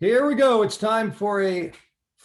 Here we go. It's time for a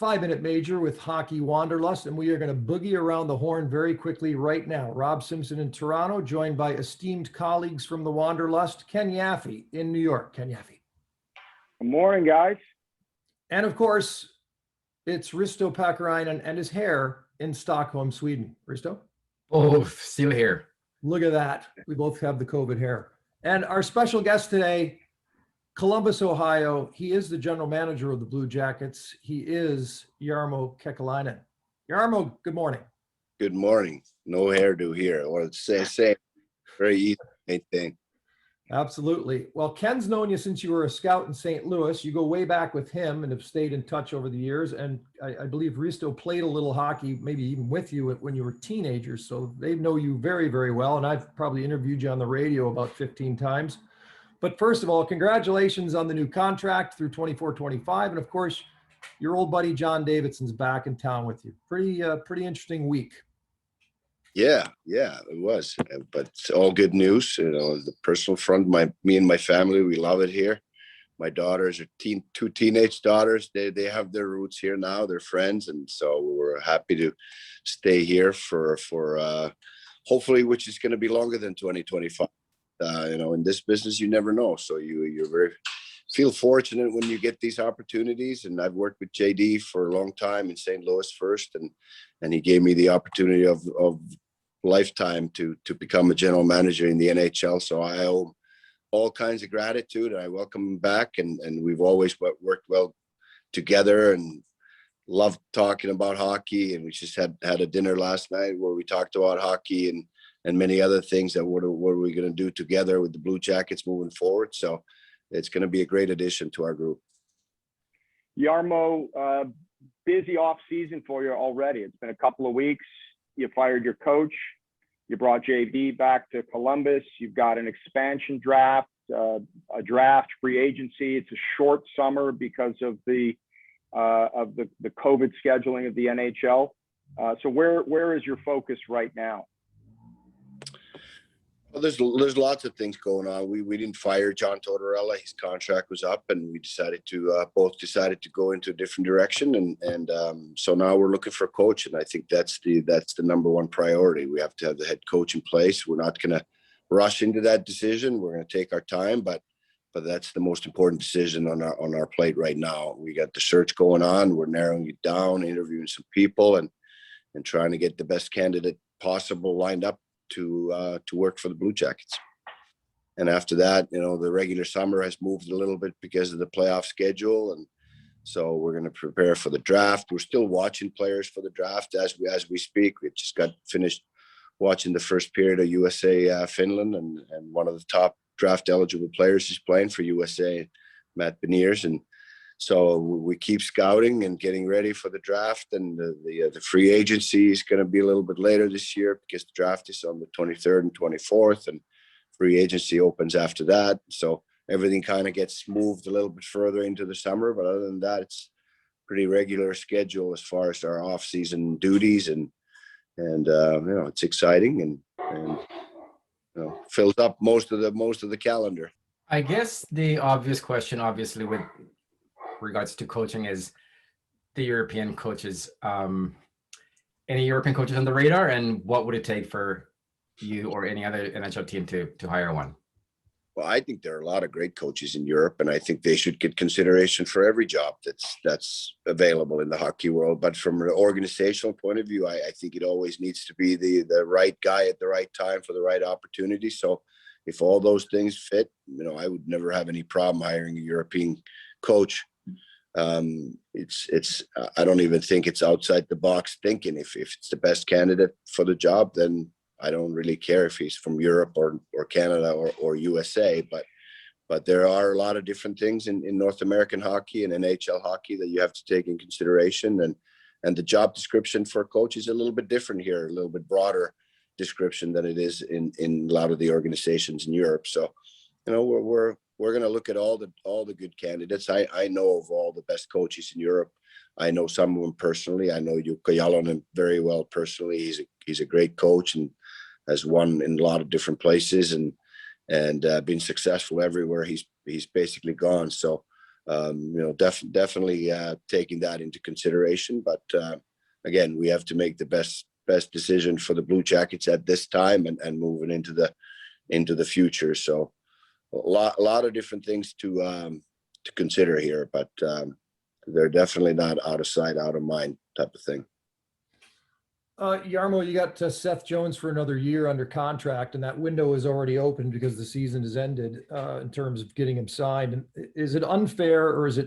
5-minute major with Hockey Wanderlust, and we are going to boogie around the horn very quickly right now. Rob Simpson in Toronto, joined by esteemed colleagues from the Wanderlust, Ken Yaffe in New York. Ken Yaffe. Good morning, guys. And of course, it's Risto Packarainen and his hair in Stockholm, Sweden. Risto? Oh, still here. Look at that. We both have the COVID hair. And our special guest today, Columbus, Ohio. He is the general manager of the Blue Jackets. He is Jarmo Kekäläinen. Jarmo, good morning. Good morning. No hairdo here. Or say very easy to maintain. Absolutely. Well, Ken's known you since you were a scout in St. Louis. You go way back with him and have stayed in touch over the years. And I believe Risto played a little hockey, maybe even with you when you were teenagers. So they know you very, very well. And I've probably interviewed you on the radio about 15 times. But first of all, congratulations on the new contract through 24-25. And of course, your old buddy John Davidson's back in town with you. Pretty interesting week. Yeah, it was. But it's all good news. You know, the personal front, me and my family, we love it here. My daughters are two teenage daughters. They have their roots here now. They're friends, and so we're happy to stay here for hopefully, which is going to be longer than 2025. You know, in this business, you never know. So you're feel fortunate when you get these opportunities. And I've worked with JD for a long time in St. Louis first, and he gave me the opportunity of lifetime to become a general manager in the NHL. So I owe all kinds of gratitude, and I welcome him back. And we've always worked well together and loved talking about hockey. And we just had a dinner last night where we talked about hockey and many other things that what are we going to do together with the Blue Jackets moving forward. So it's going to be a great addition to our group. Jarmo, busy off season for you already. It's been a couple of weeks. You fired your coach. You brought JB back to Columbus. You've got an expansion draft, a draft, free agency. It's a short summer because of the COVID scheduling of the NHL. So where is your focus right now? Well, there's lots of things going on. We didn't fire John Tortorella. His contract was up, and we both decided to go into a different direction. And so now we're looking for a coach, and I think that's the number one priority. We have to have the head coach in place. We're not going to rush into that decision. We're going to take our time, but that's the most important decision on our plate right now. We got the search going on. We're narrowing it down, interviewing some people, and trying to get the best candidate possible lined up to work for the Blue Jackets. And after that, you know, the regular summer has moved a little bit because of the playoff schedule, and so we're going to prepare for the draft. We're still watching players for the draft as we speak. We just got finished watching the first period of USA Finland, and one of the top draft eligible players is playing for USA, Matt Beniers, and so we keep scouting and getting ready for the draft. And the free agency is going to be a little bit later this year because the draft is on the 23rd and 24th, and free agency opens after that. So everything kind of gets moved a little bit further into the summer. But other than that, it's pretty regular schedule as far as our off-season duties, and you know, it's exciting and you know, fills up most of the calendar. I guess the obvious question, obviously, with regards to coaching is the European coaches. Any European coaches on the radar, and what would it take for you or any other NHL team to hire one? Well, I think there are a lot of great coaches in Europe, and I think they should get consideration for every job that's available in the hockey world. But from an organizational point of view, I think it always needs to be the right guy at the right time for the right opportunity. So if all those things fit, you know, I would never have any problem hiring a European coach. It's I don't even think it's outside the box thinking. If it's the best candidate for the job, then I don't really care if he's from Europe or Canada or USA, but there are a lot of different things in North American hockey and NHL hockey that you have to take in consideration, and the job description for a coach is a little bit different here, a little bit broader description than it is in a lot of the organizations in Europe. So, you know, we're going to look at all the good candidates. I know of all the best coaches in Europe. I know some of them personally. I know Jukka Jalonen very well personally. He's a great coach and has won in a lot of different places and been successful everywhere he's basically gone. So definitely taking that into consideration. But again, we have to make the best decision for the Blue Jackets at this time and moving into the future. So a lot of different things to consider here, but they're definitely not out of sight, out of mind type of thing. Jarmo, you got Seth Jones for another year under contract, and that window is already open because the season has ended in terms of getting him signed. And is it unfair, or is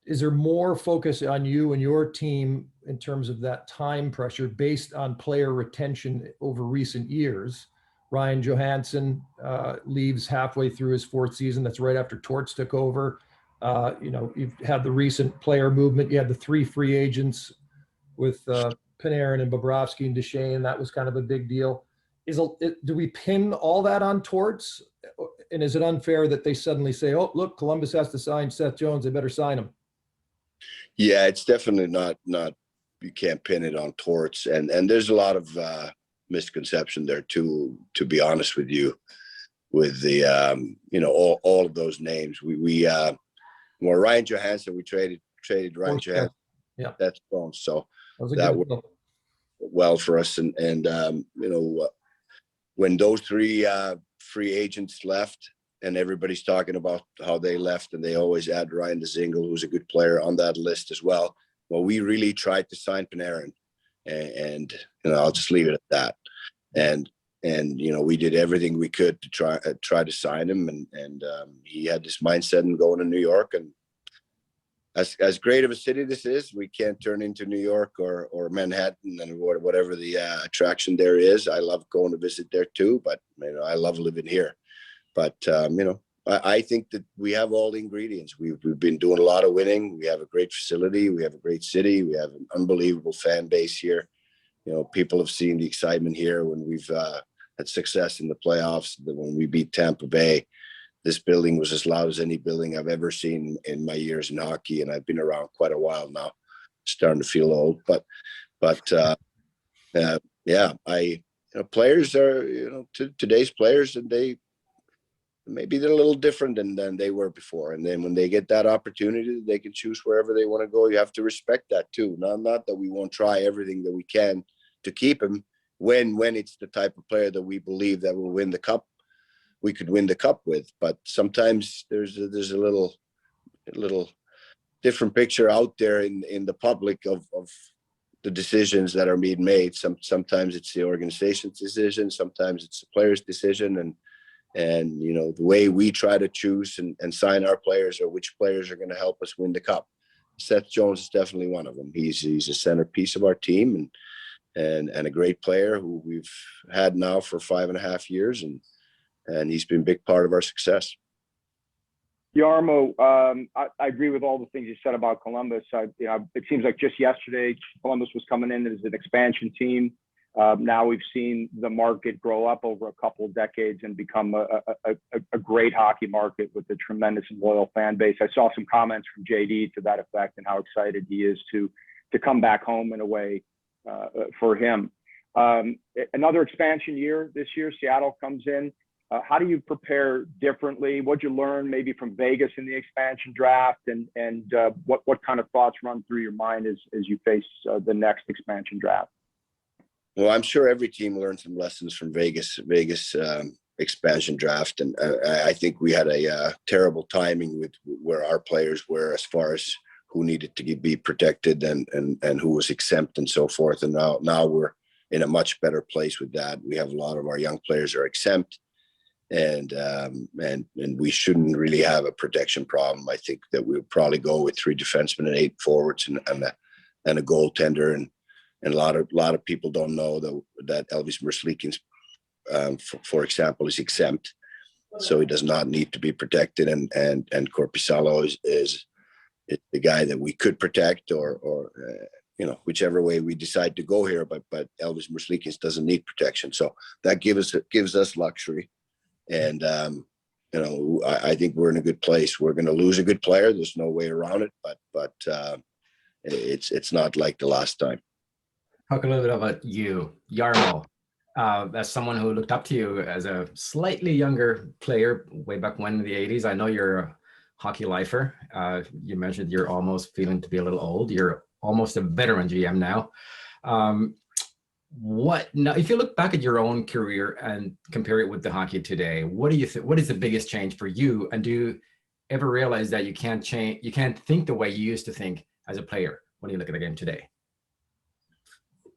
there more focus on you and your team in terms of that time pressure based on player retention over recent years? Ryan Johansson leaves halfway through his fourth season. That's right after Torts took over. You've had the recent player movement. You had the 3 free agents with Panarin and Bobrovsky and Duchesne. That was kind of a big deal. Do we pin all that on Torts? And is it unfair that they suddenly say, oh, look, Columbus has to sign Seth Jones, they better sign him? Yeah, it's definitely not, you can't pin it on Torts. And there's a lot of misconception there too, to be honest with you, with the, all of those names. Ryan Johansson, we traded Ryan Johansson. Yeah, that's gone. So that worked well for us. And when those 3 free agents left, and everybody's talking about how they left, and they always add Ryan Dzingel, who's a good player, on that list as well. Well, we really tried to sign Panarin, and I'll just leave it at that. And we did everything we could to try to sign him, and he had this mindset in going to New York. And as great of a city this is, we can't turn into New York or Manhattan and whatever the attraction there is. I love going to visit there too, but I love living here. But I think that we have all the ingredients. We've been doing a lot of winning. We have a great facility. We have a great city. We have an unbelievable fan base here. People have seen the excitement here when we've had success in the playoffs. When we beat Tampa Bay, this building was as loud as any building I've ever seen in my years in hockey, and I've been around quite a while now. Starting to feel old, but players are today's players, and maybe they're a little different than they were before. And then when they get that opportunity, they can choose wherever they want to go. You have to respect that too. Not that we won't try everything that we can to keep him when it's the type of player that we believe that will win the cup. We could win the cup with, but sometimes there's a little different picture out there in the public of the decisions that are being made. Sometimes it's the organization's decision, sometimes it's the player's decision, and the way we try to choose and sign our players, or which players are going to help us win the cup. Seth Jones is definitely one of them. He's a centerpiece of our team, and a great player who we've had now for 5.5 years, and he's been a big part of our success. Jarmo, I agree with all the things you said about Columbus. It seems like just yesterday, Columbus was coming in as an expansion team. Now we've seen the market grow up over a couple of decades and become a great hockey market with a tremendous and loyal fan base. I saw some comments from JD to that effect, and how excited he is to come back home in a way for him. Another expansion year this year, Seattle comes in. How do you prepare differently? What'd you learn maybe from Vegas in the expansion draft, and what kind of thoughts run through your mind as you face the next expansion draft? Well, I'm sure every team learned some lessons from Vegas expansion draft, and I think we had a terrible timing with where our players were as far as who needed to be protected and who was exempt and so forth. And now we're in a much better place with that. We have a lot of our young players are exempt, and we shouldn't really have a protection problem. I think that we'll probably go with 3 defensemen and 8 forwards and a goaltender. And a lot of people don't know that Elvis Merzlikins, for example, is exempt, so he does not need to be protected. And Korpisalo is the guy that we could protect, or whichever way we decide to go here. But Elvis Merzlikins doesn't need protection, so that gives us luxury. And I think we're in a good place. We're going to lose a good player. There's no way around it. But it's not like the last time. Talk a little bit about you, Jarmo, as someone who looked up to you as a slightly younger player way back when in the 80s. I know you're hockey lifer. You mentioned you're almost feeling to be a little old. You're almost a veteran GM now. What now? If you look back at your own career and compare it with the hockey today, what do you think? What is the biggest change for you? And do you ever realize that you can't change? You can't think the way you used to think as a player when you look at the game today?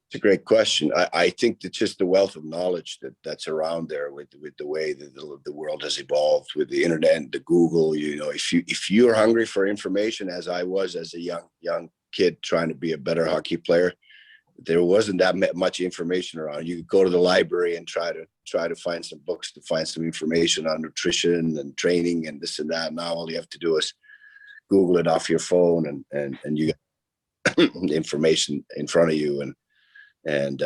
It's a great question. I think that just the wealth of knowledge that's around there with the way that the world has evolved with the internet and the Google. You know, if you're hungry for information, as I was as a young kid trying to be a better hockey player, there wasn't that much information around. You could go to the library and try to find some books to find some information on nutrition and training and this and that. Now all you have to do is Google it off your phone, and you get information in front of you. And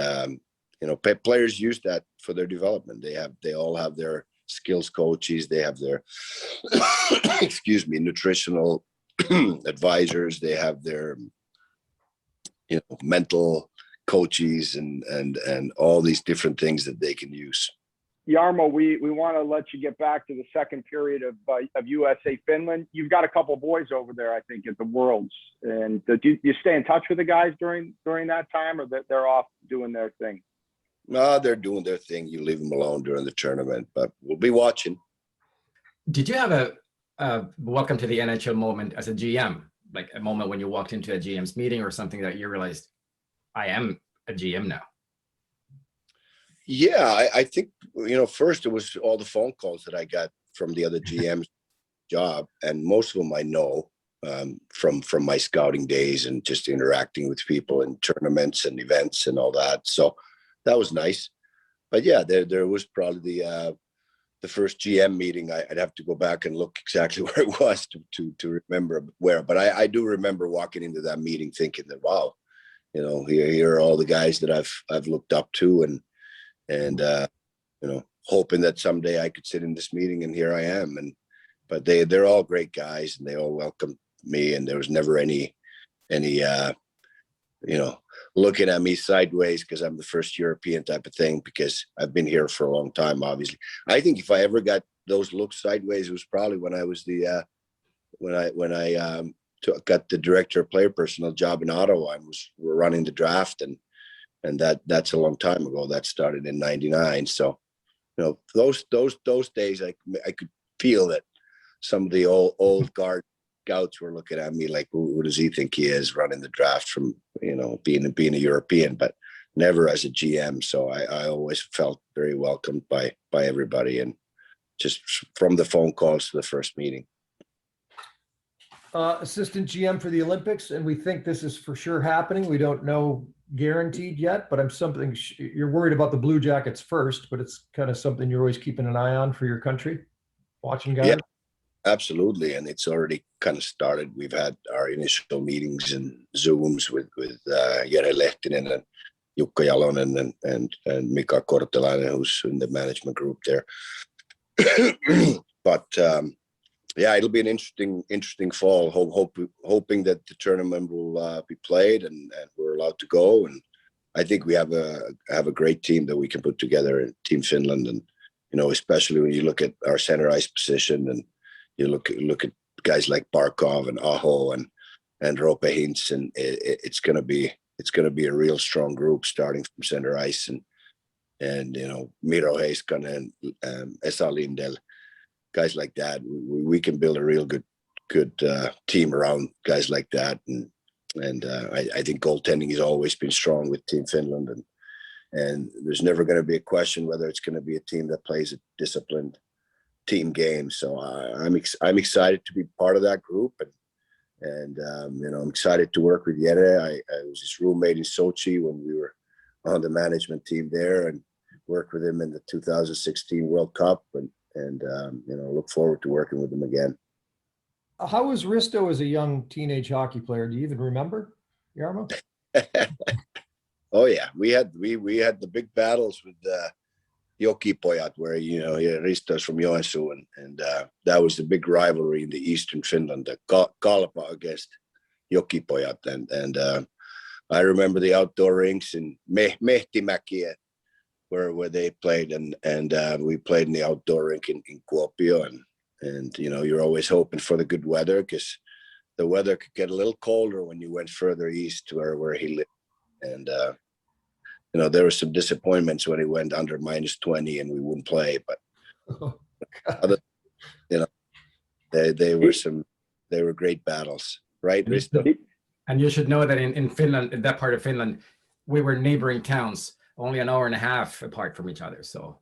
you know, players use that for their development. They all have their skills coaches. They have their excuse me, nutritional advisors. They have their, you know, mental coaches and all these different things that they can use. Jarmo, we want to let you get back to the second period of USA Finland. You've got a couple boys over there, I think, at the Worlds. And do you stay in touch with the guys during that time, or that they're off doing their thing? No, they're doing their thing. You leave them alone during the tournament, but we'll be watching. Did you have a welcome to the NHL moment as a GM, like a moment when you walked into a GM's meeting or something that you realized, I am a GM now? Yeah, I think, you know, first it was all the phone calls that I got from the other GM's job, and most of them I know from my scouting days and just interacting with people in tournaments and events and all that. So that was nice. But yeah, there was probably the first GM meeting. I'd have to go back and look exactly where it was to remember where. But I do remember walking into that meeting thinking that, wow, you know, here are all the guys that I've looked up to, and you know, hoping that someday I could sit in this meeting, and here I am. But they're all great guys, and they all welcomed me, and there was never any you know, looking at me sideways because I'm the first European type of thing, because I've been here for a long time, obviously. I think if I ever got those looks sideways, it was probably when I was when I got the director of player personnel job in Ottawa and we're running the draft, and that's a long time ago. That started in '99. So, you know, those days, I could feel that some of the old guard scouts were looking at me like, who does he think he is, running the draft from, you know, being a European, but never as a GM. So I always felt very welcomed by everybody, and just from the phone calls to the first meeting. Assistant GM for the Olympics, and we think this is for sure happening. We don't know guaranteed yet, but you're worried about the Blue Jackets first, but it's kind of something you're always keeping an eye on for your country, watching guys. Yeah, absolutely. And it's already kind of started. We've had our initial meetings and Zooms with Jere Lehtinen and Jukka Jalonen and Mika Kortelainen, who's in the management group there. But yeah, it'll be an interesting fall. Hoping that the tournament will be played and we're allowed to go. And I think we have a great team that we can put together in Team Finland. And, you know, especially when you look at our center ice position, and you look at guys like Barkov and Aho and Roope Hintz, and it's gonna be a real strong group starting from center ice, and you know, Miro Heiskanen and Esa Lindell, guys like that. We can build a real good team around guys like that, and I think goaltending has always been strong with Team Finland, and there's never going to be a question whether it's going to be a team that plays a disciplined team game. So I'm excited to be part of that group, and you know, I'm excited to work with Jere. I was his roommate in Sochi when we were on the management team there, and worked with him in the 2016 World Cup, and you know, look forward to working with him again. How was Risto as a young teenage hockey player? Do you even remember, Jarmo? Oh yeah, we had the big battles with Jokipojat, where, you know, Risto's from Joensuu, and that was the big rivalry in the Eastern Finland, the Kalpa against Jokipojat, and I remember the outdoor rinks in Mehtimäki where they played, and we played in the outdoor rink in Kuopio, And, you know, you're always hoping for the good weather because the weather could get a little colder when you went further east to where he lived. And, you know, there were some disappointments when he went under -20 and we wouldn't play, but other, you know, they were great battles, right, Risto? And you should know that in Finland, in that part of Finland, we were neighboring towns, only an hour and a half apart from each other. So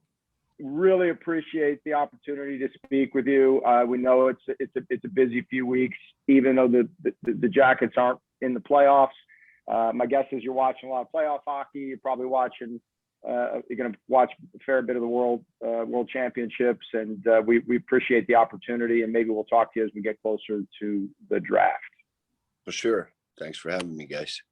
really appreciate the opportunity to speak with you. We know it's a busy few weeks, even though the Jackets aren't in the playoffs. My guess is you're watching a lot of playoff hockey. You're probably watching. You're going to watch a fair bit of the World Championships, and we appreciate the opportunity. And maybe we'll talk to you as we get closer to the draft. For sure. Thanks for having me, guys.